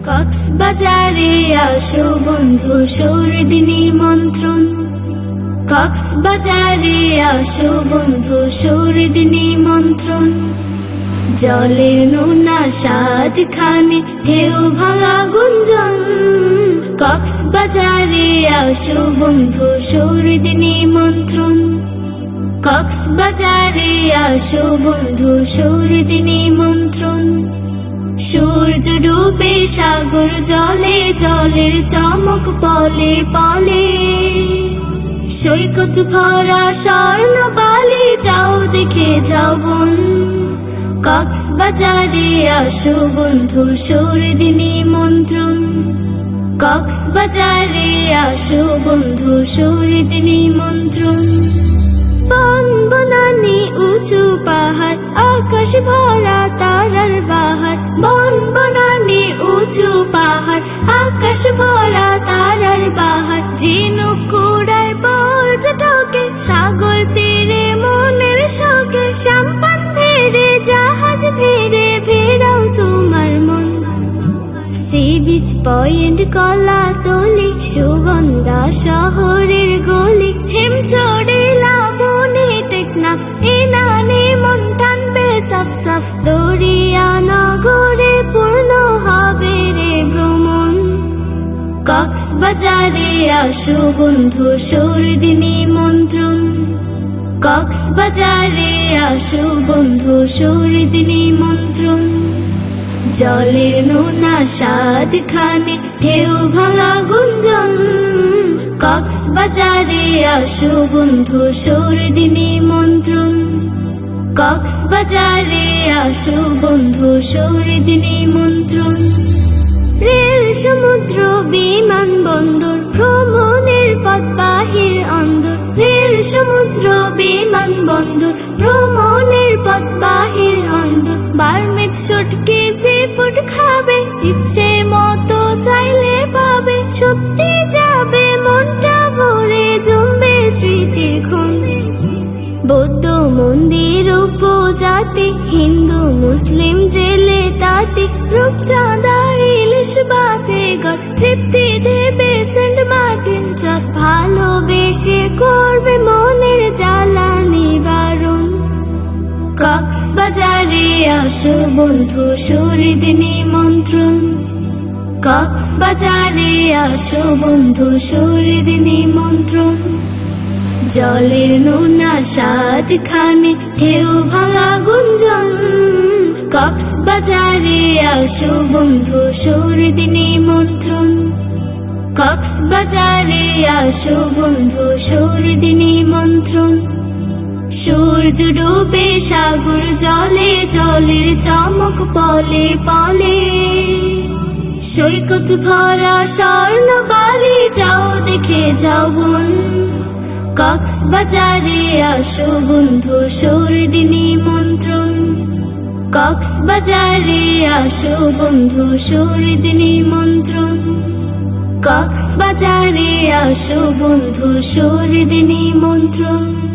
কক্সবাজারে আসো বন্ধু শহীদ নিমন্ত্রণ। কক্সবাজারে আসো বন্ধু শহীদ নিমন্ত্রণ। জলের নোনা স্বাদ খানে ঢেউ ভাঙা গুঞ্জন। কক্সবাজারে আসো বন্ধু শহীদ নিমন্ত্রণ। কক্সবাজারে আসো বন্ধু শহীদ নিমন্ত্রণ। সূর্য ডুবে সাগর জলে, জলের চমক পলে পলে। সৈকত ভরা স্বর্ণ বালি, যাও দেখে যাও বোন। কক্সবাজারে আসো বন্ধু শহীদ নিমন্ত্রণ। কক্সবাজারে আসো বন্ধু শহীদ নিমন্ত্রণ। বন বনানি উঁচু পাহাড়, আকাশ ভরা তারার বাহার। বন বনানি উঁচু পাহাড়, আকাশ ভরা তারার বাহার। ঝিনুক কুড়ায় পর্যটকে, সাগর তীরে মনের শখে। সাম্পান ভেড়ে জাহাজ ভেড়ে ভেড়াও তোমার মন। সি বিচ পয়েন্ট কলা তলি, সুগন্ধা শহরের গলি। হিমছড়ি লাবণী টেকনাফ, ইনানি মন টানবে সাফ সাফ। দরিয়া নগরে পূর্ণ হবে রে ভ্রমণ। কক্সবাজারে আসো বন্ধু শহীদ নিমন্ত্রণ। কক্সবাজারে আসো বন্ধু শহীদ নিমন্ত্রণ। জলের নোনা স্বাদ খানে ঢেউ ভাঙা গুঞ্জন। কক্সবাজারে আসো বন্ধু শহীদ নিমন্ত্রণ। কক্সবাজারে আসো বন্ধু শহীদ নিমন্ত্রণ। রেল সমুদ্র বিমান বন্দর, ভ্রমণের পথ বাহির অন্দর। রেল সমুদ্র বিমান বন্দর, ভ্রমণের পথ বাহির অন্দর। বার্মিজ শুটকি সি ফুড খাবে, ইচ্ছে মতো চাইলে পাবে। সত্যি যাবে মনটা ভরে, জমবে স্মৃতির খুন। বৌদ্ধ মন্দির উপজাতি, হিন্দু মুসলিম জেলে তাঁতি। রূপচাঁদা ইলিশ বাতে গর, তৃপ্তি দেবে সেন্ট মার্টিন চর। ভালোবেসে করবে মনের জ্বালা নিবারণ। কক্সবাজারে আসো বন্ধু শহীদ নিমন্ত্রণ। কক্সবাজারে আসো বন্ধু শহীদ নিমন্ত্রণ। জলের নোনা স্বাদ খানে ঢেউ ভাঙা গুঞ্জন। কক্সবাজারে আসো বন্ধু শহীদ নিমন্ত্রণ। কক্সবাজারে আসো বন্ধু শহীদ নিমন্ত্রণ। সূর্য ডুবে সাগর জলে, জলের চমক পলে পলে। সৈকত ভরা স্বর্ণ বালি, যাও দেখে যাও বোন। কক্সবাজারে আসো বন্ধু শহীদ নিমন্ত্রণ। কক্সবাজারে আসো বন্ধু শহীদ নিমন্ত্রণ। কক্সবাজারে আসো বন্ধু শহীদ নিমন্ত্রণ।